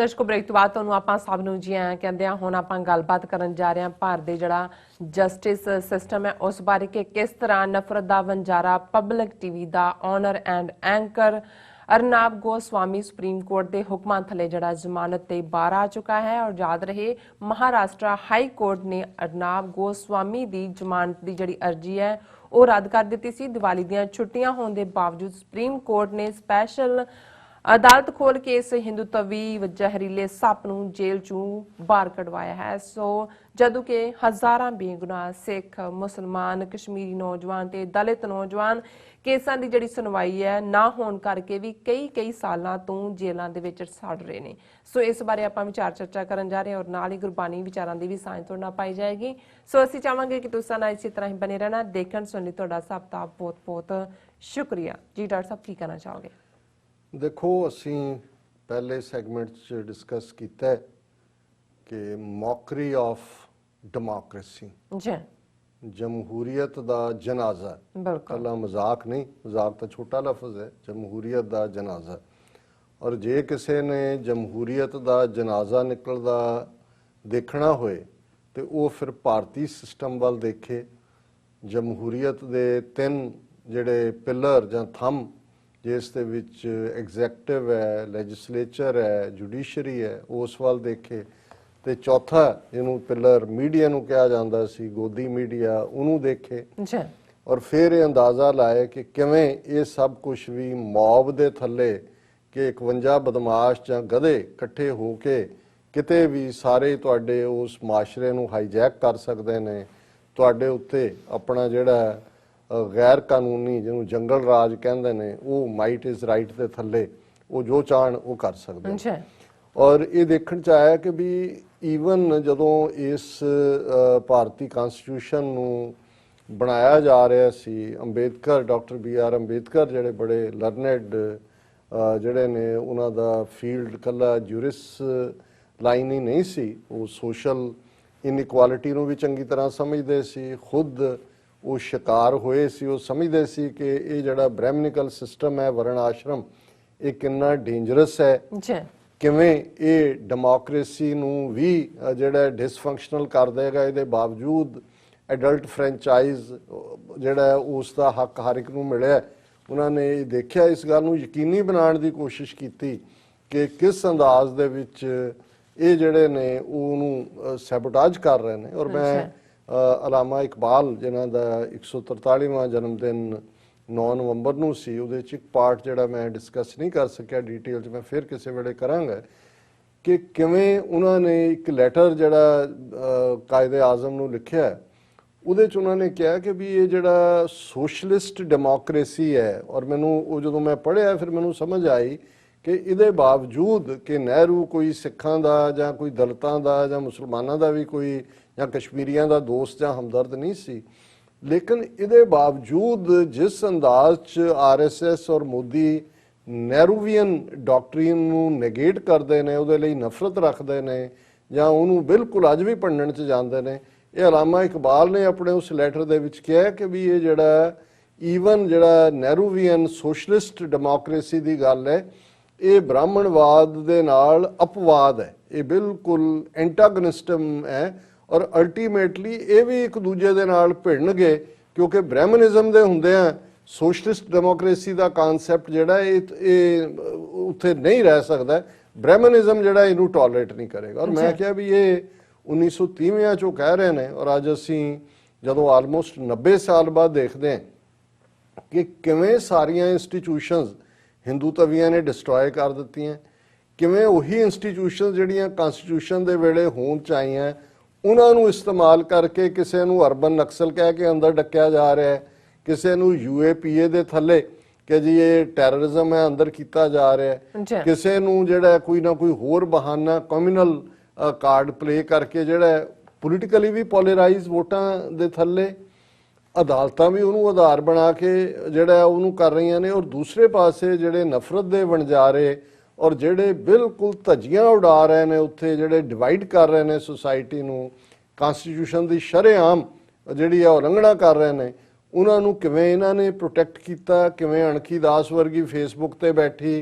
ਦਰਸ਼ਕੋ break ਤੋਂ ਬਾਅਦ ਤੁਹਾਨੂੰ ਆਪਾਂ ਸਭ ਨੂੰ ਜੀ ਆਇਆਂ ਕਹਿੰਦੇ ਆ। ਹੁਣ ਆਪਾਂ ਗੱਲਬਾਤ ਕਰਨ ਜਾ ਰਹੇ ਹਾਂ ਭਾਰਤ ਦੇ ਜਿਹੜਾ ਜਸਟਿਸ ਸਿਸਟਮ ਹੈ ਉਸ ਬਾਰੇ ਕਿ ਕਿਸ ਤਰ੍ਹਾਂ ਨਫ਼ਰਤ ਦਾ ਵੰਜਾਰਾ ਪਬਲਿਕ ਟੀਵੀ ਦਾ owner and anchor Arnab Goswami supreme court ਦੇ ਹੁਕਮਾਂ ਥੱਲੇ ਜਿਹੜਾ ਜ਼ਮਾਨਤ ਤੇ ਬਾਹਰ ਆ ਚੁੱਕਾ ਹੈ। ਔਰ ਯਾਦ ਰਹੇ ਮਹਾਰਾਸ਼ਟਰ ਹਾਈ ਕੋਰਟ ਨੇ ਅਰਨਾਬ ਗੋਸਵਾਮੀ ਦੀ ਜ਼ਮਾਨਤ ਦੀ ਜਿਹੜੀ ਅਰਜੀ ਹੈ ਉਹ ਰੱਦ ਕਰ ਦਿੱਤੀ ਸੀ। ਦੀਵਾਲੀ ਦੀਆਂ ਛੁੱਟੀਆਂ ਹੋਣ ਦੇ ਬਾਵਜੂਦ ਸੁਪਰੀਮ ਕੋਰਟ ਨੇ ਸਪੈਸ਼ਲ ਅਦਾਲਤ ਖੋਲ ਕੇ ਇਸ ਹਿੰਦੂਤਵੀ ਜ਼ਹਿਰੀਲੇ ਸੱਪ ਨੂੰ ਜੇਲ੍ਹ ਚੋਂ ਬਾਹਰ ਕਢਵਾਇਆ ਹੈ। ਸੋ ਜਦੋਂ ਕਿ ਹਜ਼ਾਰਾਂ ਬੇਗੁਨਾਹ ਸਿੱਖ, ਮੁਸਲਮਾਨ, ਕਸ਼ਮੀਰੀ ਨੌਜਵਾਨ ਤੇ ਦਲਿਤ ਨੌਜਵਾਨ ਕੇਸਾਂ ਦੀ ਜਿਹੜੀ ਸੁਣਵਾਈ ਹੈ ਨਾ ਹੋਣ ਕਰਕੇ ਵੀ ਕਈ ਸਾਲਾਂ ਤੋਂ ਜੇਲ੍ਹਾਂ ਦੇ ਵਿੱਚ ਸੜ ਰਹੇ ਨੇ। ਸੋ ਇਸ ਬਾਰੇ ਆਪਾਂ ਵਿਚਾਰ ਚਰਚਾ ਕਰਨ ਜਾ ਰਹੇ ਹਾਂ ਔਰ ਨਾਲ ਹੀ ਗੁਰਬਾਣੀ ਵਿਚਾਰਾਂ ਦੀ ਵੀ ਸਾਂਝ ਤੁਹਾਡੇ ਨਾਲ ਪਾਈ ਜਾਏਗੀ। ਸੋ ਅਸੀਂ ਚਾਹਾਂਗੇ ਕਿ ਤੁਸੀਂ ਨਾਲ ਇਸੇ ਤਰ੍ਹਾਂ ਹੀ ਬਣੇ ਰਹਿਣਾ। ਦੇਖਣ ਸੁਣਨ ਲਈ ਤੁਹਾਡਾ ਸਭ ਦਾ ਬਹੁਤ ਸ਼ੁਕਰੀਆ ਜੀ। ਡਾਕਟਰ ਸਾਹਿਬ ਕੀ ਕਹਿਣਾ ਚਾਹੋਗੇ? देखो असी पहले सैगमेंट च डिस्कस किया कि मॉकरी ऑफ डेमोक्रेसी जी जमहूरीयत दा जनाजा, कला मजाक नहीं, मजाक तो छोटा लफ्ज है, जमहूरीयत दा जनाजा। और जे किसी ने जमहूरीयत दा जनाजा निकलदा देखना होए तो वो फिर भारती सिस्टम वाल देखे। जमहूरीयत दे तीन जिहड़े पिलर जां थंब जिस दे विच एग्जैक्टिव है, लैजिसलेचर है, जुडिशरी है, उस वाल देखे। तो चौथा जिन्हों पिलर मीडिया नूं कहा जाता सी, गोदी मीडिया, उन्होंने देखे। और फिर ये अंदाज़ा लाए कि किवें ये सब कुछ भी मॉब दे थले कि 51 बदमाश जां गधे इकट्ठे हो के किते भी सारे तुहाडे उस माशरे नूं हाईजैक कर सकते हैं, तुहाडे उत्ते अपना जिहड़ा गैर कानूनी जिन्होंने जंगल राज कहते हैं वो माइट इज़ राइट के थले वो जो चाहन वो कर सकते हैं। और ये देखने च आया कि भी ईवन जदों इस भारतीय कॉन्स्टिट्यूशन नूं बनाया जा रहा सी, अंबेडकर डॉक्टर BR अंबेडकर जिहड़े बड़े लर्नड जिहड़े ने उन्हां दा फील्ड कला ज्यूरिस लाइन ही नहीं सी, वो सोशल इनइक्वालिटी नूं भी चंगी तरह समझते सी, खुद वो शिकार होए सी, वो समझते सी कि ये जड़ा ब्रह्मनिकल सिस्टम है वर्ण आश्रम ये कितना डेंजरस है, किवें ये डेमोक्रेसी नूं भी जड़ा डिसफंक्शनल कर देगा। ये बावजूद एडल्ट फ्रेंचाइज जड़ा उसका हक हर एक नूं मिलिया। उन्होंने देखा इस गल नूं यकीनी बनाने की कोशिश की कि किस अंदाज दे विच ये जड़े ने उन्होंने सैबोटाज कर रहे हैं। और मैं अलामा इकबाल जिन्हां दा 143वां जन्मदिन 9 नवंबर नूं सी, उहदे च एक पार्ट जिहड़ा मैं डिस्कस नहीं कर सकिया डिटेल च, मैं फिर किसी वेले करांगा कि किवें उन्होंने एक लैटर जिहड़ा कायदे आज़म नूं लिखिआ उहदे च उन्होंने कहा कि भी ये जिहड़ा सोशलिस्ट डेमोक्रेसी है। और मैनूं वो जदों मैं पढ़िया फिर मैनूं समझ आई कि इहदे बावजूद कि नेहरू कोई सिखां दा जां कोई दलितां दा जां मुसलमानां दा भी कोई या कश्मीरियां दा दोस्त या हमदर्द नहीं सी, लेकिन इहदे बावजूद जिस अंदाज च RSS और मोदी नेहरूवियन डॉक्ट्रीन नूं नेगेट करते हैं, उहदे लई नफरत रखते हैं जां उहनूं बिल्कुल अज भी भंडण च जांदे ने। ये अलामा इकबाल ने अपने उस लैटर दे विच कहा कि भी ये जिहड़ा ईवन जिहड़ा नेहरूवियन सोशलिस्ट डेमोक्रेसी दी गल है ये ब्राह्मणवाद दे नाल अपवाद है, ये बिल्कुल एंटागनिस्टम है। और अल्टीमेटली ये भी एक दूजे दे नाल भिड़नगे क्योंकि ब्रह्मनिज्म दे हुंदिआं सोशलिस्ट डेमोक्रेसी का कानसैप्ट जिहड़ा ये उत्थे नहीं रह सकता। ब्रह्मनिज्म जिहड़ा इनू टॉलरेट नहीं करेगा। और मैं क्या भी ये 1930 चों कह रहे हैं और अज असीं जदों आलमोस्ट 90 साल बाद देखते हैं कि किवें सारियां इंस्टीट्यूशनस हिंदूतवियां ने डिस्ट्रॉय कर दित्तियां, किवें उही इंस्टीट्यूशन जिहड़ियां कॉन्स्टिट्यूशन दे वेले होण चाहीआं उन्होंने इस्तेमाल करके किसी नूं अर्बन नक्सल कह के अंदर डकिया जा रहा है, किसी नूं UAPA दे थले कि जी ये टैररिज्म है अंदर किया जा रहा है, किसी नूं जिहड़ा कोई ना कोई होर बहाना कम्यूनल कार्ड प्ले करके जिहड़ा पोलिटिकली भी पोलराइज वोटां दे थले अदालतां भी उन्होंने आधार बना के जिहड़ा उन्होंने कर रही ने। और दूसरे पासे जिहड़े नफरत दे वणजारे और जिहड़े बिल्कुल धज्जियां उड़ा रहे हैं उत्थे जिहड़े डिवाइड कर रहे हैं सोसाइटी नूं, कॉन्स्टिट्यूशन की शरेआम जिहड़ी है उलंघना कर रहे हैं, उन्होंने किवें इन्हां ने प्रोटैक्ट किया, किवें अणखी दास वर्गी फेसबुक ते बैठी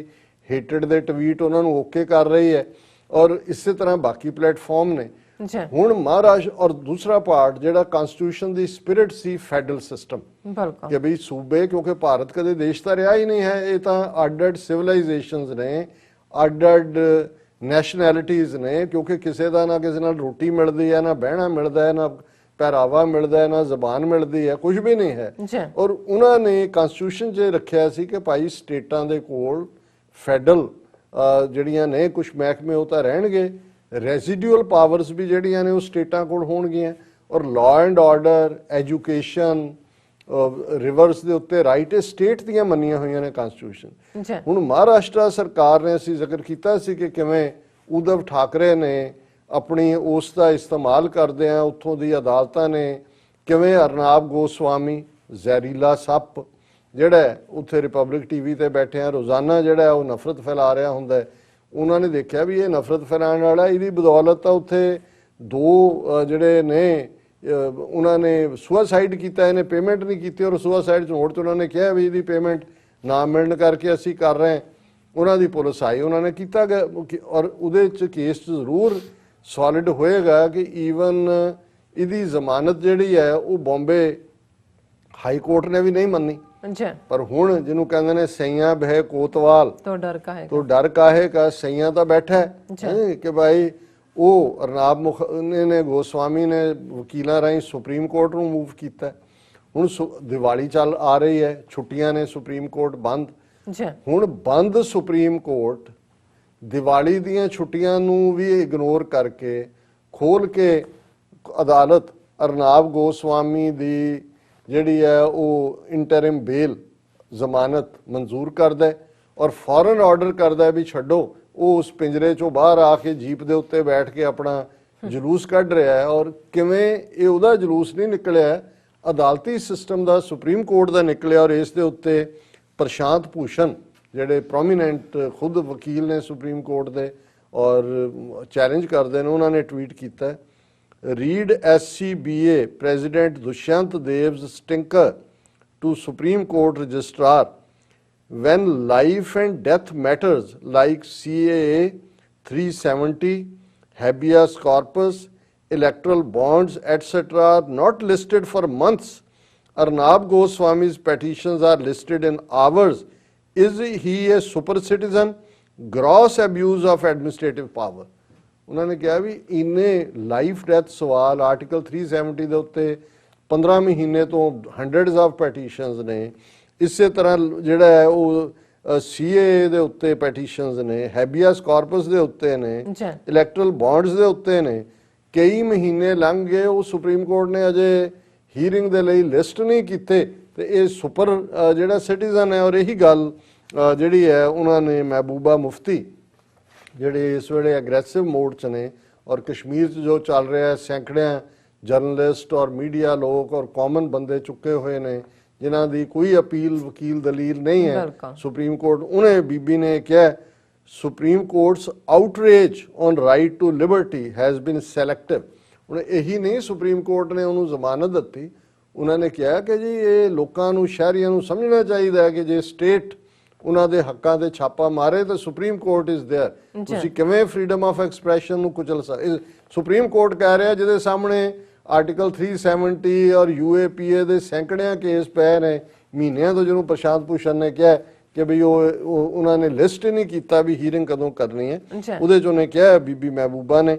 हेटेड दे ट्वीट उन्होंने ओके कर रही है। ਔਰ ਇਸੇ ਤਰ੍ਹਾਂ ਬਾਕੀ ਪਲੇਟਫਾਰਮ ਨੇ। ਜੀ ਹੁਣ ਮਹਾਰਾਸ਼ਟਰ ਔਰ ਦੂਸਰਾ ਪਾਰਟ ਜਿਹੜਾ ਕਨਸਟੀਟਿਊਸ਼ਨ ਦੀ ਸਪਿਰਿਟ ਸੀ ਫੈਡਰਲ ਸਿਸਟਮ, ਬਿਲਕੁਲ ਕਿ ਵੀ ਸੂਬੇ, ਕਿਉਂਕਿ ਭਾਰਤ ਕਦੇ ਦੇਸ਼ ਤਾਂ ਰਿਹਾ ਹੀ ਨਹੀਂ ਹੈ, ਇਹ ਤਾਂ ਅੱਡ-ਅੱਡ ਸਿਵਲਾਈਜੇਸ਼ਨਸ ਨੇ, ਅੱਡ-ਅੱਡ ਨੈਸ਼ਨੈਲਿਟੀਜ਼ ਨੇ, ਕਿਉਂਕਿ ਕਿਸੇ ਦਾ ਨਾ ਕਿਸੇ ਨਾਲ ਰੋਟੀ ਮਿਲਦੀ ਹੈ, ਨਾ ਬਹਿਣਾ ਮਿਲਦਾ ਹੈ, ਨਾ ਪਹਿਰਾਵਾ ਮਿਲਦਾ ਹੈ, ਨਾ ਜ਼ਬਾਨ ਮਿਲਦੀ ਹੈ, ਕੁਝ ਵੀ ਨਹੀਂ ਹੈ। ਜੀ ਔਰ ਉਹਨਾਂ ਨੇ ਕਨਸਟੀਟਿਊਸ਼ਨ 'ਚ ਰੱਖਿਆ ਸੀ ਕਿ ਭਾਈ ਸਟੇਟਾਂ ਦੇ ਕੋਲ ਫੈਡਰਲ ਜਿਹੜੀਆਂ ਨੇ ਕੁਝ ਮਹਿਕਮੇ ਉਹ ਤਾਂ ਰਹਿਣਗੇ, ਰੈਜ਼ੀਡੂਅਲ ਪਾਵਰਸ ਵੀ ਜਿਹੜੀਆਂ ਨੇ ਉਹ ਸਟੇਟਾਂ ਕੋਲ ਹੋਣਗੀਆਂ, ਔਰ law and order, education, reverse ਦੇ ਉੱਤੇ ਰਾਈਟ ਇਹ ਸਟੇਟ ਦੀਆਂ ਮੰਨੀਆਂ ਹੋਈਆਂ ਨੇ ਕਨਸਟੀਟਿਊਸ਼ਨ। ਜੀ ਹੁਣ ਮਹਾਰਾਸ਼ਟਰ ਸਰਕਾਰ ਨੇ, ਅਸੀਂ ਜ਼ਿਕਰ ਕੀਤਾ ਸੀ ਕਿ ਕਿਵੇਂ ਉद्धਵ ਠਾਕਰੇ ਨੇ ਆਪਣੀ ਉਸ ਦਾ ਇਸਤੇਮਾਲ ਕਰਦੇ ਆ, ਉੱਥੋਂ ਦੀ ਅਦਾਲਤਾਂ ਨੇ ਕਿਵੇਂ ਅਰਨਾਬ ਗੋਸਵਾਮੀ ਜ਼ਹਿਰੀਲਾ ਸੱਪ ਜਿਹੜਾ ਉੱਥੇ ਰਿਪਬਲਿਕ ਟੀਵੀ ਤੇ ਬੈਠਿਆ ਰੋਜ਼ਾਨਾ ਜਿਹੜਾ ਉਹ ਨਫ਼ਰਤ ਫੈਲਾ ਰਿਹਾ ਹੁੰਦਾ, ਉਹਨਾਂ ਨੇ ਦੇਖਿਆ ਵੀ ਇਹ ਨਫ਼ਰਤ ਫੈਲਾਉਣ ਵਾਲਾ, ਇਹਦੀ ਬਦੌਲਤ ਤਾਂ ਉੱਥੇ ਦੋ ਜਿਹੜੇ ਨੇ ਉਹਨਾਂ ਨੇ ਸੁਸਾਈਡ ਕੀਤਾ, ਇਹਨੇ ਪੇਮੈਂਟ ਨਹੀਂ ਕੀਤੀ, ਔਰ ਸੁਸਾਈਡ ਨੋਟ 'ਚ ਉਹਨਾਂ ਨੇ ਕਿਹਾ ਵੀ ਇਹਦੀ ਪੇਮੈਂਟ ਨਾ ਮਿਲਣ ਕਰਕੇ ਅਸੀਂ ਕਰ ਰਹੇ। ਉਹਨਾਂ ਦੀ ਪੁਲਿਸ ਆਈ, ਉਹਨਾਂ ਨੇ ਕੀਤਾ ਔਰ ਉਹਦੇ 'ਚ ਕੇਸ 'ਚ ਜ਼ਰੂਰ ਸੋਲਿਡ ਹੋਏਗਾ ਕਿ ਈਵਨ ਇਹਦੀ ਜ਼ਮਾਨਤ ਜਿਹੜੀ ਹੈ ਉਹ ਬੰਬੇ ਹਾਈ ਕੋਰਟ ਨੇ ਵੀ ਨਹੀਂ ਮੰਨੀ। ਪਰ ਹੁਣ ਜਿਹਨੂੰ ਕਹਿੰਦੇ ਨੇ ਸਈਆਂ ਬਹਿ ਕੋਤਵਾਲ ਤੋਂ ਡਰ ਕਾਹੇ ਕਾ, ਸਈਆਂ ਤਾਂ ਬੈਠਾ ਹੈ ਕਿ ਭਾਈ ਉਹ ਅਰਨਾਬ ਨੇ ਗੋਸਵਾਮੀ ਨੇ ਵਕੀਲਾਂ ਰਾਹੀਂ ਸੁਪਰੀਮ ਕੋਰਟ ਨੂੰ ਮੂਵ ਕੀਤਾ। ਹੁਣ ਦੀਵਾਲੀ ਚੱਲ ਆ ਰਹੀ ਹੈ, ਛੁੱਟੀਆਂ ਨੇ, ਸੁਪਰੀਮ ਕੋਰਟ ਬੰਦ। ਹੁਣ ਬੰਦ ਸੁਪਰੀਮ ਕੋਰਟ ਦੀਵਾਲੀ ਦੀਆਂ ਛੁੱਟੀਆਂ ਨੂੰ ਵੀ ਇਗਨੋਰ ਕਰਕੇ ਖੋਲ ਕੇ ਅਦਾਲਤ ਅਰਨਾਬ ਗੋਸਵਾਮੀ ਦੀ ਜਿਹੜੀ ਹੈ ਉਹ ਇੰਟਰਿਮ ਬੇਲ ਜ਼ਮਾਨਤ ਮਨਜ਼ੂਰ ਕਰਦਾ ਔਰ ਫੌਰਨ ਆਰਡਰ ਕਰਦਾ ਵੀ ਛੱਡੋ। ਉਹ ਉਸ ਪਿੰਜਰੇ ਚੋਂ ਬਾਹਰ ਆ ਕੇ ਜੀਪ ਦੇ ਉੱਤੇ ਬੈਠ ਕੇ ਆਪਣਾ ਜਲੂਸ ਕੱਢ ਰਿਹਾ ਹੈ, ਔਰ ਕਿਵੇਂ ਇਹ ਉਹਦਾ ਜਲੂਸ ਨਹੀਂ ਨਿਕਲਿਆ, ਅਦਾਲਤੀ ਸਿਸਟਮ ਦਾ, ਸੁਪਰੀਮ ਕੋਰਟ ਦਾ ਨਿਕਲਿਆ। ਔਰ ਇਸ ਦੇ ਉੱਤੇ ਪ੍ਰਸ਼ਾਂਤ ਭੂਸ਼ਣ ਜਿਹੜੇ ਪ੍ਰੋਮੀਨੈਂਟ ਖੁਦ ਵਕੀਲ ਨੇ ਸੁਪਰੀਮ ਕੋਰਟ ਦੇ ਔਰ ਚੈਲੰਜ ਕਰਦੇ ਨੇ, ਉਹਨਾਂ ਨੇ ਟਵੀਟ ਕੀਤਾ, read SCBA president Dushyant Dave's stinker to supreme court registrar when life and death matters like CAA 370, habeas corpus, electoral bonds, etc. are not listed for months. Arnab Goswami's petitions are listed in hours. Is he a super citizen? Gross abuse of administrative power. ਉਹਨਾਂ ਨੇ ਕਿਹਾ ਵੀ ਇੰਨੇ life death ਸਵਾਲ article 370 ਦੇ ਉੱਤੇ 15 ਮਹੀਨੇ ਤੋਂ hundreds of ਪੈਟੀਸ਼ਨਸ ਨੇ। ਇਸੇ ਤਰ੍ਹਾਂ ਜਿਹੜਾ ਹੈ ਉਹ CAA ਦੇ ਉੱਤੇ ਪੈਟੀਸ਼ਨਸ ਨੇ, ਹੈਬੀਅਸ ਕਾਰਪਸ ਦੇ ਉੱਤੇ ਨੇ, ਇਲੈਕਟਰਲ ਬੌਂਡਸ ਦੇ ਉੱਤੇ ਨੇ। ਕਈ ਮਹੀਨੇ ਲੰਘ ਗਏ, ਉਹ ਸੁਪਰੀਮ ਕੋਰਟ ਨੇ ਅਜੇ ਹੀਅਰਿੰਗ ਦੇ ਲਈ ਲਿਸਟ ਨਹੀਂ ਕੀਤੇ, ਤੇ ਇਹ ਸੁਪਰ ਜਿਹੜਾ ਸਿਟੀਜ਼ਨ ਹੈ। ਔਰ ਇਹੀ ਗੱਲ ਜਿਹੜੀ ਹੈ ਉਹਨਾਂ ਨੇ ਮਹਿਬੂਬਾ ਮੁਫਤੀ ਜਿਹੜੇ ਇਸ ਵੇਲੇ ਐਗਰੈਸਿਵ ਮੋਡ 'ਚ ਨੇ, ਔਰ ਕਸ਼ਮੀਰ 'ਚ ਜੋ ਚੱਲ ਰਿਹਾ, ਸੈਂਕੜਿਆਂ ਜਰਨਲਿਸਟ ਔਰ ਮੀਡੀਆ ਲੋਕ ਔਰ ਕਾਮਨ ਬੰਦੇ ਚੁੱਕੇ ਹੋਏ ਨੇ ਜਿਨ੍ਹਾਂ ਦੀ ਕੋਈ ਅਪੀਲ ਵਕੀਲ ਦਲੀਲ ਨਹੀਂ ਹੈ ਸੁਪਰੀਮ ਕੋਰਟ। ਉਹਨੇ ਬੀਬੀ ਨੇ ਕਿਹਾ supreme court's outrage on right to liberty has been selective. ਹੁਣ ਇਹੀ ਨਹੀਂ ਸੁਪਰੀਮ ਕੋਰਟ ਨੇ ਉਹਨੂੰ ਜ਼ਮਾਨਤ ਦਿੱਤੀ, ਉਹਨਾਂ ਨੇ ਕਿਹਾ ਕਿ ਜੀ ਇਹ ਲੋਕਾਂ ਨੂੰ, ਸ਼ਹਿਰੀਆਂ ਨੂੰ ਸਮਝਣਾ ਚਾਹੀਦਾ ਹੈ ਕਿ ਜੇ ਸਟੇਟ ਉਹਨਾਂ ਦੇ ਹੱਕਾਂ ਤੇ ਛਾਪਾ ਮਾਰੇ ਤਾਂ ਸੁਪਰੀਮ ਕੋਰਟ ਇਜ਼ ਦੇਅਰ। ਤੁਸੀਂ ਕਿਵੇਂ ਫਰੀडम ਆਫ ਐਕਸਪ੍ਰੈਸ਼ਨ ਨੂੰ ਕੁਚਲ ਸਕਦੇ? ਸੁਪਰੀਮ ਕੋਰਟ ਕਹਿ ਰਿਹਾ ਜਿਹਦੇ ਸਾਹਮਣੇ ਆਰਟੀਕਲ 370 ਔਰ UAPA ਦੇ ਸੈਂਕੜਿਆਂ ਕੇਸ ਪਏ ਨੇ ਮਹੀਨਿਆਂ ਤੋਂ, ਜਿਹਨੂੰ ਪ੍ਰਸ਼ਾਂਤ ਭੂਸ਼ਣ ਨੇ ਕਿਹਾ ਕਿ ਬਈ ਉਹਨਾਂ ਨੇ ਲਿਸਟ ਹੀ ਨਹੀਂ ਕੀਤਾ ਵੀ ਹੀਅਰਿੰਗ ਕਦੋਂ ਕਰਨੀ ਹੈ। ਉਹਦੇ 'ਚ ਉਹਨੇ ਕਿਹਾ, ਬੀਬੀ ਮਹਿਬੂਬਾ ਨੇ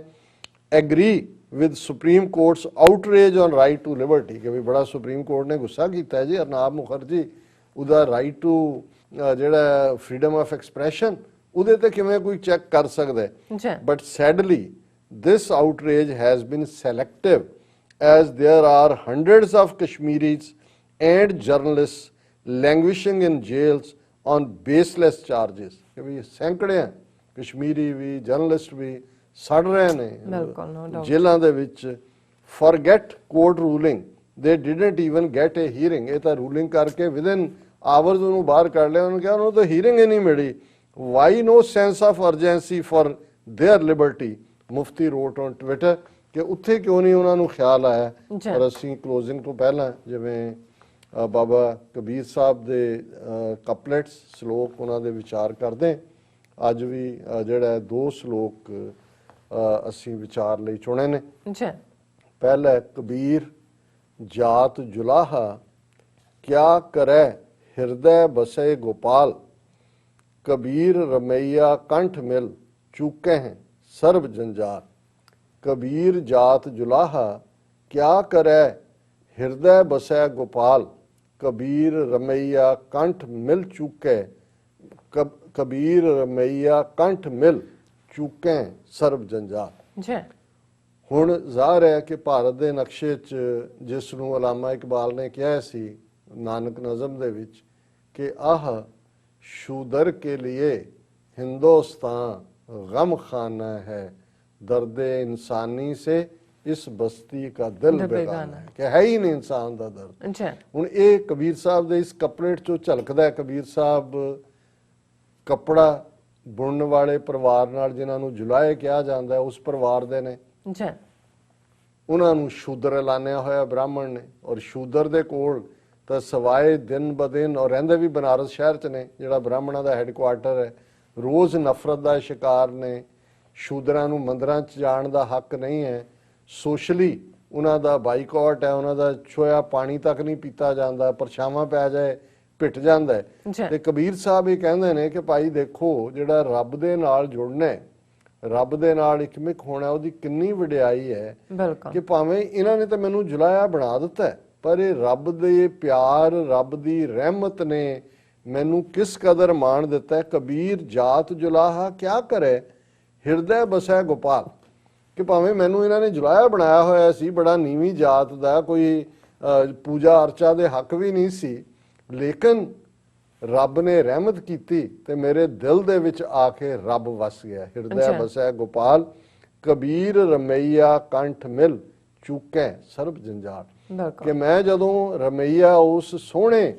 agree with supreme court's outrage on right to liberty, ਕਿ ਵੀ ਬੜਾ ਸੁਪਰੀਮ ਕੋਰਟ ਨੇ ਗੁੱਸਾ ਕੀਤਾ ਜੀ ਅਰਨਾਬ ਮੁਖਰਜੀ ਉਹਦਾ ਰਾਈਟ ਟੂ ਜਿਹੜਾ ਫਰੀडम ਆਫ ਐਕਸਪ੍ਰੈਸ਼ਨ ਉਹਦੇ ਤੇ ਕਿਵੇਂ ਕੋਈ ਚੈੱਕ ਕਰ ਸਕਦਾ ਹੈ। But sadly this outrage has been selective as there are hundreds of Kashmiris and journalists languishing in jails on baseless charges। ਕਿ ਵੀ ਸੈਂਕੜੇ ਕਸ਼ਮੀਰੀ ਵੀ ਜਰਨਲਿਸਟ ਵੀ ਸੜ ਰਹੇ ਨੇ ਜੇਲ੍ਹਾਂ ਦੇ ਵਿੱਚ। forget court ruling, they didn't even get a hearing। ਇਹ ਤਾਂ ਰੂਲਿੰਗ ਕਰਕੇ within hours ਉਹਨੂੰ ਬਾਹਰ ਕੱਢ ਲਿਆ। ਉਹਨੂੰ ਕਿਹਾ ਉਹਨੂੰ ਤਾਂ ਹੀਅਰਿੰਗ ਹੀ ਨਹੀਂ ਮਿਲੀ। why no sense of urgency for their liberty? Mufti wrote on Twitter ਕਿ ਉੱਥੇ ਕਿਉਂ ਨਹੀਂ ਉਹਨਾਂ ਨੂੰ ਖਿਆਲ ਆਇਆ। ਪਰ ਅਸੀਂ ਕਲੋਜ਼ਿੰਗ ਤੋਂ ਪਹਿਲਾਂ ਜਿਵੇਂ ਬਾਬਾ ਕਬੀਰ ਸਾਹਿਬ ਦੇ ਕਪਲੇਟਸ, ਸ਼ਲੋਕ ਉਹਨਾਂ ਦੇ ਵਿਚਾਰ ਕਰਦੇ। ਅੱਜ ਵੀ ਜਿਹੜਾ 2 ਸ਼ਲੋਕ ਅਸੀਂ ਵਿਚਾਰ ਲਈ ਚੁਣੇ ਨੇ। ਜੀ ਪਹਿਲਾ ਹੈ ਕਬੀਰ ਜਾਤ ਜੁਲਾਹਾ, ਕਿਆ ਕਰੈ ਹਿਰਦੈ ਬਸੈ ਗੋਪਾਲ। कबीर रमैया कंठ मिल चूके हैं सर्व जंजार। कबीर जात जुलाहा, क्या करे हृदय बसै गोपाल। कबीर रमैया कंठ मिल चूके, कबीर रमैया कंठ मिल चूके सर्व जंजार। जी ਹੁਣ ਜ਼ਾਹਰ ਹੈ ਕਿ ਭਾਰਤ ਦੇ ਨਕਸ਼ੇ 'ਚ ਜਿਸ ਨੂੰ ਅਲਾਮਾ ਇਕਬਾਲ ਨੇ ਕਿਹਾ ਸੀ ਨਾਨਕ ਨਜ਼ਮ ਦੇ ਵਿੱਚ ਕਿ ਆਹ शूदर के लिए हिंदुस्तान गम खाना है, दर्द इंसानी से इस बस्ती का दिल बेगाना है, कि है ही नहीं इंसान का दर्द। ਹੁਣ ਇਹ ਕਬੀਰ ਸਾਹਿਬ ਦੇ ਇਸ ਕਪਲੇਟ ਚੋਂ ਝਲਕਦਾ ਹੈ। ਕਬੀਰ ਸਾਹਿਬ ਕੱਪੜਾ ਬੁਣਨ ਵਾਲੇ ਪਰਿਵਾਰ ਨਾਲ ਜਿਨ੍ਹਾਂ ਨੂੰ ਜੁਲਾਏ ਕਿਹਾ ਜਾਂਦਾ ਹੈ ਉਸ ਪਰਿਵਾਰ ਦੇ ਨੇ। ਉਹਨਾਂ ਨੂੰ ਸ਼ੂਦਰ ਐਲਾਨਿਆ ਹੋਇਆ ਬ੍ਰਾਹਮਣ ਨੇ, ਔਰ ਸ਼ੂਦਰ ਦੇ ਕੋਲ ਤਾਂ ਸਵਾਏ ਦਿਨ ਬ ਦਿਨ, ਔਰ ਰਹਿੰਦੇ ਵੀ ਬਨਾਰਸ ਸ਼ਹਿਰ 'ਚ ਨੇ ਜਿਹੜਾ ਬ੍ਰਾਹਮਣਾਂ ਦਾ ਹੈੱਡਕੁਆਰਟਰ ਹੈ, ਰੋਜ਼ ਨਫ਼ਰਤ ਦਾ ਸ਼ਿਕਾਰ ਨੇ। ਸ਼ੂਦਰਾਂ ਨੂੰ ਮੰਦਰਾਂ 'ਚ ਜਾਣ ਦਾ ਹੱਕ ਨਹੀਂ ਹੈ। ਸੋਸ਼ਲੀ ਉਹਨਾਂ ਦਾ ਬਾਈਕਾਟ ਹੈ, ਉਹਨਾਂ ਦਾ ਛੋਇਆ ਪਾਣੀ ਤੱਕ ਨਹੀਂ ਪੀਤਾ ਜਾਂਦਾ, ਪਰਛਾਵਾਂ ਪੈ ਜਾਏ ਪਿੱਟ ਜਾਂਦਾ ਹੈ। ਤੇ ਕਬੀਰ ਸਾਹਿਬ ਇਹ ਕਹਿੰਦੇ ਨੇ ਕਿ ਭਾਈ ਦੇਖੋ, ਜਿਹੜਾ ਰੱਬ ਦੇ ਨਾਲ ਜੁੜਨਾ, ਰੱਬ ਦੇ ਨਾਲ ਇਕਮਿਕ ਹੋਣਾ, ਉਹਦੀ ਕਿੰਨੀ ਵਡਿਆਈ ਹੈ ਕਿ ਭਾਵੇਂ ਇਹਨਾਂ ਨੇ ਤਾਂ ਮੈਨੂੰ ਜੁਲਾਇਆ ਬਣਾ ਦਿੱਤਾ, ਪਰ ਇਹ ਰੱਬ ਦੇ ਪਿਆਰ, ਰੱਬ ਦੀ ਰਹਿਮਤ ਨੇ ਮੈਨੂੰ ਕਿਸ ਕਦਰ ਮਾਣ ਦਿੱਤਾ ਹੈ। ਕਬੀਰ ਜਾਤ ਜੁਲਾਹਾ, ਕਿਆ ਕਰੇ ਹਿਰਦੈ ਬਸੈ ਗੋਪਾਲ। ਕਿ ਭਾਵੇਂ ਮੈਨੂੰ ਇਹਨਾਂ ਨੇ ਜੁਲਾਇਆ ਬਣਾਇਆ ਹੋਇਆ ਸੀ, ਬੜਾ ਨੀਵੀਂ ਜਾਤ ਦਾ, ਕੋਈ ਪੂਜਾ ਅਰਚਾ ਦੇ ਹੱਕ ਵੀ ਨਹੀਂ ਸੀ, ਲੇਕਿਨ ਰੱਬ ਨੇ ਰਹਿਮਤ ਕੀਤੀ ਤੇ ਮੇਰੇ ਦਿਲ ਦੇ ਵਿੱਚ ਆ ਕੇ ਰੱਬ ਵਸ ਗਿਆ। ਹਿਰਦੈ ਬਸੈ ਗੋਪਾਲ, ਕਬੀਰ ਰਮਈਆ ਕੰਠ ਮਿਲ ਚੂਕੈ ਸਰਬ ਜੰਜਾਲ। ਕਿ ਮੈਂ ਜਦੋਂ ਰਮਈਆ ਉਸ ਸੋਹਣੇ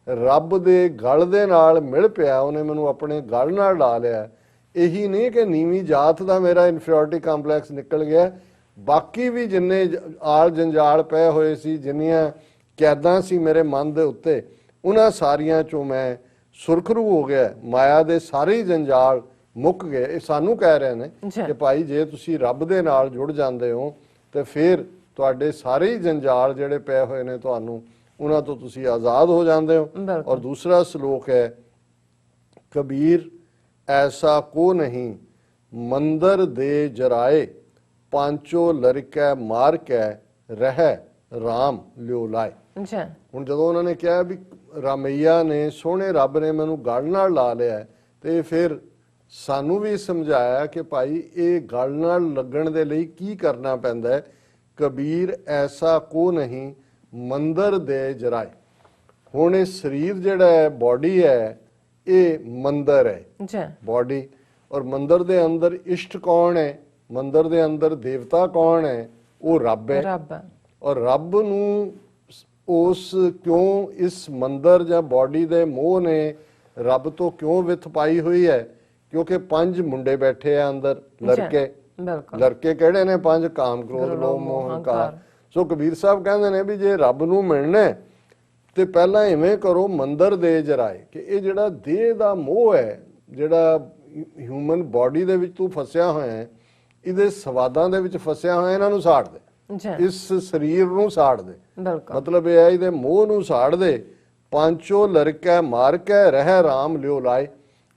ਰੱਬ ਦੇ ਗਲ ਦੇ ਨਾਲ ਮਿਲ ਪਿਆ, ਉਹਨੇ ਮੈਨੂੰ ਆਪਣੇ ਗਲ ਨਾਲ ਲਾ ਲਿਆ। ਇਹੀ ਨਹੀਂ ਕਿ ਨੀਵੀਂ ਜਾਤ ਦਾ ਮੇਰਾ ਇਨਫੀਰੀਅਰਿਟੀ ਕੰਪਲੈਕਸ ਨਿਕਲ ਗਿਆ, ਬਾਕੀ ਵੀ ਜਿੰਨੇ ਆਲ ਜੰਜਾਲ ਪਏ ਹੋਏ ਸੀ, ਜਿੰਨੀਆਂ ਕੈਦਾਂ ਸੀ ਮੇਰੇ ਮਨ ਦੇ ਉੱਤੇ, ਉਹਨਾਂ ਸਾਰੀਆਂ ਚੋਂ ਮੈਂ ਸੁਰਖਰੂ ਹੋ ਗਿਆ। ਮਾਇਆ ਦੇ ਸਾਰੇ ਹੀ ਜੰਜਾਲ ਮੁੱਕ ਗਏ। ਇਹ ਸਾਨੂੰ ਕਹਿ ਰਹੇ ਨੇ ਕਿ ਭਾਈ ਜੇ ਤੁਸੀਂ ਰੱਬ ਦੇ ਨਾਲ ਜੁੜ ਜਾਂਦੇ ਹੋ ਤੇ ਫਿਰ ਤੁਹਾਡੇ ਸਾਰੇ ਹੀ ਜੰਜਾਲ ਜਿਹੜੇ ਪਏ ਹੋਏ ਨੇ ਤੁਹਾਨੂੰ, ਉਹਨਾਂ ਤੋਂ ਤੁਸੀਂ ਆਜ਼ਾਦ ਹੋ ਜਾਂਦੇ ਹੋ। ਔਰ ਦੂਸਰਾ ਸ਼ਲੋਕ ਹੈ, ਕਬੀਰ ਐਸਾ ਕੋ ਨਹੀਂ ਮੰਦਰ ਦੇ ਜਰਾਏ, ਪਾਂਚੋ ਲੜਕੈ ਮਾਰ ਕੇ ਰਹਿ ਰਾਮ ਲਿਓ ਲਾਏ। ਹੁਣ ਜਦੋਂ ਉਹਨਾਂ ਨੇ ਕਿਹਾ ਵੀ ਰਾਮਈਆ ਨੇ, ਸੋਹਣੇ ਰੱਬ ਨੇ ਮੈਨੂੰ ਗਲ ਨਾਲ ਲਾ ਲਿਆ, ਤੇ ਫਿਰ ਸਾਨੂੰ ਵੀ ਸਮਝਾਇਆ ਕਿ ਭਾਈ ਇਹ ਗਲ ਨਾਲ ਲੱਗਣ ਦੇ ਲਈ ਕੀ ਕਰਨਾ ਪੈਂਦਾ ਹੈ। ਕਬੀਰ ਐਸਾ ਕੋ ਨਹੀਂ ਮੰਦਰ ਦੇ ਜਰਾਏ। ਹੁਣ ਇਹ ਸਰੀਰ ਜਿਹੜਾ ਹੈ, ਬੋਡੀ ਹੈ, ਇਹ ਮੰਦਰ ਹੈ ਬੋਡੀ, ਔਰ ਮੰਦਰ ਦੇ ਅੰਦਰ ਇਸ਼ਟ ਕੌਣ ਹੈ, ਮੰਦਰ ਦੇ ਅੰਦਰ ਦੇਵਤਾ ਕੌਣ ਹੈ, ਉਹ ਰੱਬ ਹੈ। ਔਰ ਰੱਬ ਨੂੰ ਉਸ ਕਿਉਂ ਇਸ ਮੰਦਰ ਜਾਂ ਬੋਡੀ ਦੇ ਮੋਹ ਨੇ ਰੱਬ ਤੋਂ ਕਿਉਂ ਵਿਥ ਪਾਈ ਹੋਈ ਹੈ? ਕਿਉਂਕਿ 5 ਮੁੰਡੇ ਬੈਠੇ ਆ ਅੰਦਰ, ਲੜਕੇ। ਲੜਕੇ ਕਿਹੜੇ ਨੇ? 5, ਕਾਮ ਕ੍ਰੋਧ ਲੋਭ ਮੋਹ ਹੰਕਾਰ। ਸੋ ਕਬੀਰ ਸਾਹਿਬ ਕਹਿੰਦੇ ਨੇ ਵੀ ਜੇ ਰੱਬ ਨੂੰ ਮਿਲਣਾ ਤੇ ਪਹਿਲਾਂ ਇਵੇਂ ਕਰੋ, ਮੰਦਰ ਦੇ ਜਰਾਏ। ਕਿ ਇਹ ਜਿਹੜਾ ਦੇਹ ਦਾ ਮੋਹ ਹੈ, ਜਿਹੜਾ ਹਿਊਮਨ ਬੋਡੀ ਦੇ ਵਿੱਚ ਤੂੰ ਫਸਿਆ ਹੋਇਆ ਹੈ, ਇਹਦੇ ਸਵਾਦਾਂ ਦੇ ਵਿੱਚ ਫਸਿਆ ਹੋਇਆ, ਇਹਨਾਂ ਨੂੰ ਸਾੜ ਦੇ, ਇਸ ਸਰੀਰ ਨੂੰ ਸਾੜ ਦੇ। ਮਤਲਬ ਇਹ ਹੈ ਇਹਦੇ ਮੋਹ ਨੂੰ ਸਾੜ ਦੇ। ਪਾਂਚੋ ਲੜਕੈ ਮਾਰ ਕੇ ਰਹਿ ਰਾਮ ਲਿਓ ਲਾਏ।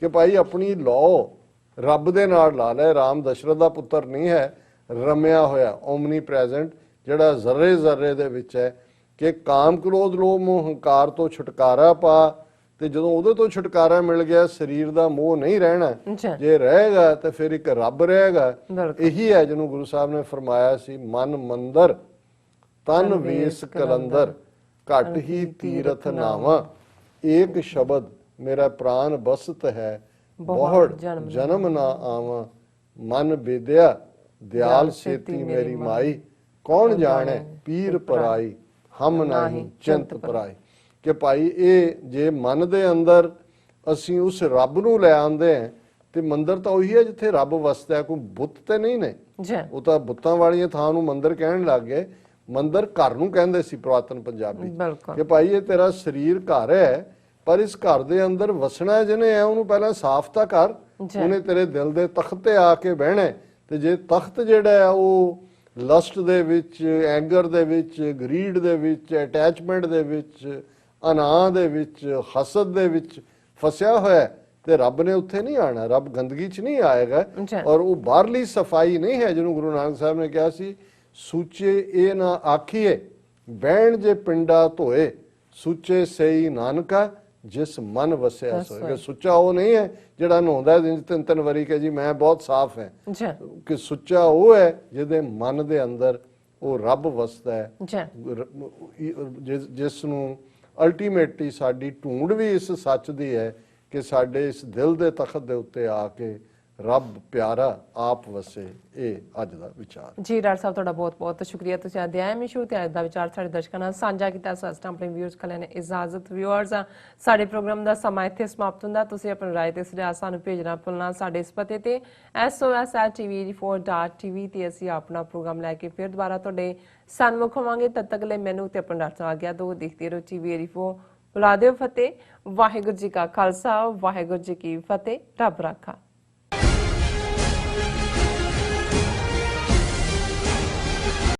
ਕਿ ਭਾਈ ਆਪਣੀ ਲੋ ਰੱਬ ਦੇ ਨਾਲ ਲਾ ਲੈ। ਰਾਮ ਦਸ਼ਰਥ ਦਾ ਪੁੱਤਰ ਨਹੀਂ ਹੈ, ਰਮਿਆ ਹੋਇਆ, ਓਮਨੀ ਪ੍ਰੈਜ਼ੈਂਟ, ਜਿਹੜਾ ਜ਼ਰਰੇ ਜ਼ਰਰੇ ਦੇ ਵਿੱਚ ਹੈ। ਕਿ ਕਾਮ ਕ੍ਰੋਧ ਲੋਭ ਮੋਹ ਹੰਕਾਰ ਤੋਂ ਛੁਟਕਾਰਾ ਪਾ। ਤੇ ਜਦੋਂ ਉਹਦੇ ਤੋਂ ਛੁਟਕਾਰਾ ਮਿਲ ਗਿਆ, ਸਰੀਰ ਦਾ ਮੋਹ ਨਹੀਂ ਰਹਿਣਾ। ਜੇ ਰਹੇਗਾ ਤਾਂ ਫਿਰ ਇੱਕ ਰੱਬ ਰਹੇਗਾ। ਇਹੀ ਹੈ ਜਿਹਨੂੰ ਗੁਰੂ ਸਾਹਿਬ ਨੇ ਫਰਮਾਇਆ ਸੀ, ਮਨ ਮੰਦਰ ਤਨ ਵੇਸ ਕਲੰਦਰ, ਘਟ ਹੀ ਤੀਰਥ ਨਾਵਾ। ਏਕ ਸ਼ਬਦ ਮੇਰਾ ਪ੍ਰਾਨ ਬਸਤ ਹੈ, ਬਹੁੜ ਜਨਮ ਨਾ ਆਵਾਂ। ਮਨ ਬੇਦਿਆ ਦਿਆਲ ਸੇਤੀ ਮੇਰੀ ਮਾਈ, ਕੌਣ ਜਾਣੇ ਪੀਰ ਪਰਾਈ, ਹਮ ਨਾਹੀ ਚਿੰਤ ਪਰਾਈ। ਕਿ ਭਾਈ ਇਹ ਜੇ ਮਨ ਦੇ ਅੰਦਰ ਅਸੀਂ ਉਸ ਰੱਬ ਨੂੰ ਲੈ ਆਉਂਦੇ ਹਾਂ, ਤੇ ਮੰਦਰ ਤਾਂ ਉਹੀ ਹੈ ਜਿੱਥੇ ਰੱਬ ਵਸਦਾ ਹੈ, ਕੋਈ ਬੁੱਤ ਤੇ ਨਹੀਂ ਨੇ। ਉਹ ਤਾਂ ਬੁੱਤਾਂ ਵਾਲੀਆਂ ਥਾਂ ਨੂੰ ਮੰਦਰ ਕਹਿਣ ਲੱਗ ਗਏ। ਮੰਦਰ ਘਰ ਨੂੰ ਕਹਿੰਦੇ ਸੀ ਪੁਰਾਤਨ ਪੰਜਾਬੀ। ਕਿ ਭਾਈ ਇਹ ਤੇਰਾ ਸਰੀਰ ਘਰ ਹੈ, ਪਰ ਇਸ ਘਰ ਦੇ ਅੰਦਰ ਵਸਣਾ ਜਿਹਨੇ ਹੈ, ਉਹਨੂੰ ਪਹਿਲਾਂ ਸਾਫ਼ ਤਾਂ ਕਰ। ਉਹਨੇ ਤੇਰੇ ਦਿਲ ਦੇ ਤਖਤ ਤੇ ਆ ਕੇ ਬਹਿਣਾ, ਤੇ ਜੇ ਤਖਤ ਜਿਹੜਾ ਹੈ ਉਹ ਲਸਟ ਦੇ ਵਿੱਚ, ਐਂਗਰ ਦੇ ਵਿੱਚ, ਗਰੀਡ ਦੇ ਵਿੱਚ, ਅਟੈਚਮੈਂਟ ਦੇ ਵਿੱਚ, ਅਨਾਹ ਦੇ ਵਿੱਚ, ਹਸਦ ਦੇ ਵਿੱਚ ਫਸਿਆ ਹੋਇਆ ਹੈ, ਤੇ ਰੱਬ ਨੇ ਉੱਥੇ ਨਹੀਂ ਆਣਾ। ਰੱਬ ਗੰਦਗੀ 'ਚ ਨਹੀਂ ਆਏਗਾ। ਔਰ ਉਹ ਬਾਹਰਲੀ ਸਫਾਈ ਨਹੀਂ ਹੈ ਜਿਹਨੂੰ ਗੁਰੂ ਨਾਨਕ ਸਾਹਿਬ ਨੇ ਕਿਹਾ ਸੀ, ਸੂਚੇ ਇਹ ਨਾ ਆਖੀਏ ਬਹਿਣ ਜੇ ਪਿੰਡਾ ਧੋਏ, ਸੂਚੇ ਸਈ ਨਾਨਕਾ ਜਿਸ ਮਨ ਵਸਿਆ ਸੋਏ। ਸੁੱਚਾ ਉਹ ਨਹੀਂ ਹੈ ਜਿਹੜਾ ਨਹਾਉਂਦਾ ਦਿਨ 'ਚ 3-3 ਵਾਰੀ ਕਿ ਜੀ ਮੈਂ ਬਹੁਤ ਸਾਫ਼ ਹੈ, ਕਿ ਸੁੱਚਾ ਉਹ ਹੈ ਜਿਹਦੇ ਮਨ ਦੇ ਅੰਦਰ ਉਹ ਰੱਬ ਵਸਦਾ ਹੈ, ਜਿਸ ਨੂੰ ਅਲਟੀਮੇਟਲੀ ਸਾਡੀ ਢੂੰਡ ਵੀ ਇਸ ਸੱਚ ਦੀ ਹੈ ਕਿ ਸਾਡੇ ਇਸ ਦਿਲ ਦੇ ਤਖਤ ਦੇ ਉੱਤੇ ਆ ਕੇ ਰੱਬ ਪਿਆਰਾ ਆਪ ਵਸੇ। ਇਹ ਅੱਜ ਦਾ ਵਿਚਾਰ ਜੀ। ਡਾਕਟਰ ਸਾਹਿਬ ਤੁਹਾਡਾ ਬਹੁਤ ਬਹੁਤ ਸ਼ੁਕਰੀਆ, ਤੁਸੀਂ ਅਧਿਆਇ ਮਸ਼ਹੂਰ ਤੇ ਅੱਜ ਦਾ ਵਿਚਾਰ ਸਾਡੇ ਦਰਸ਼ਕਾਂ ਨਾਲ ਸਾਂਝਾ ਕੀਤਾ। ਸਸਟਮ ਆਪਣੇ ਵਿਊਅਰਸ ਕੋਲ ਨੇ ਇਜਾਜ਼ਤ। ਵਿਊਅਰਸ, ਸਾਡੇ ਪ੍ਰੋਗਰਾਮ ਦਾ ਸਮਾਂ ਇੱਥੇ ਸਮਾਪਤ ਹੁੰਦਾ। ਤੁਸੀਂ ਆਪਣੀ ਰਾਏ ਤੇ ਸੁਝਾਅ ਸਾਨੂੰ ਭੇਜਣਾ ਭੁੱਲਣਾ ਸਾਡੇ ਇਸ ਪਤੇ ਤੇ sos@tv84.tv ਤੇ ਅਸੀਂ ਆਪਣਾ ਪ੍ਰੋਗਰਾਮ ਲੈ ਕੇ ਫਿਰ ਦੁਬਾਰਾ ਤੁਹਾਡੇ ਸਨਮੁਖ ਹੋਵਾਂਗੇ। ਤਦ ਤੱਕ ਲਈ ਮੈਨੂੰ ਤੇ ਆਪਣੇ ਡਾਕਟਰ ਆ ਗਿਆ ਦੋ ਦੇਖਦੇ ਰਹੋ TV84। ਬੁਲਾ ਦਿਓ ਫਤਿਹ। ਵਾਹਿਗੁਰੂ ਜੀ ਕਾ ਖਾਲਸਾ, ਵਾਹਿਗੁਰੂ ਜੀ ਕੀ ਫਤਿਹ। ਰੱਬ ਰਾਖਾ।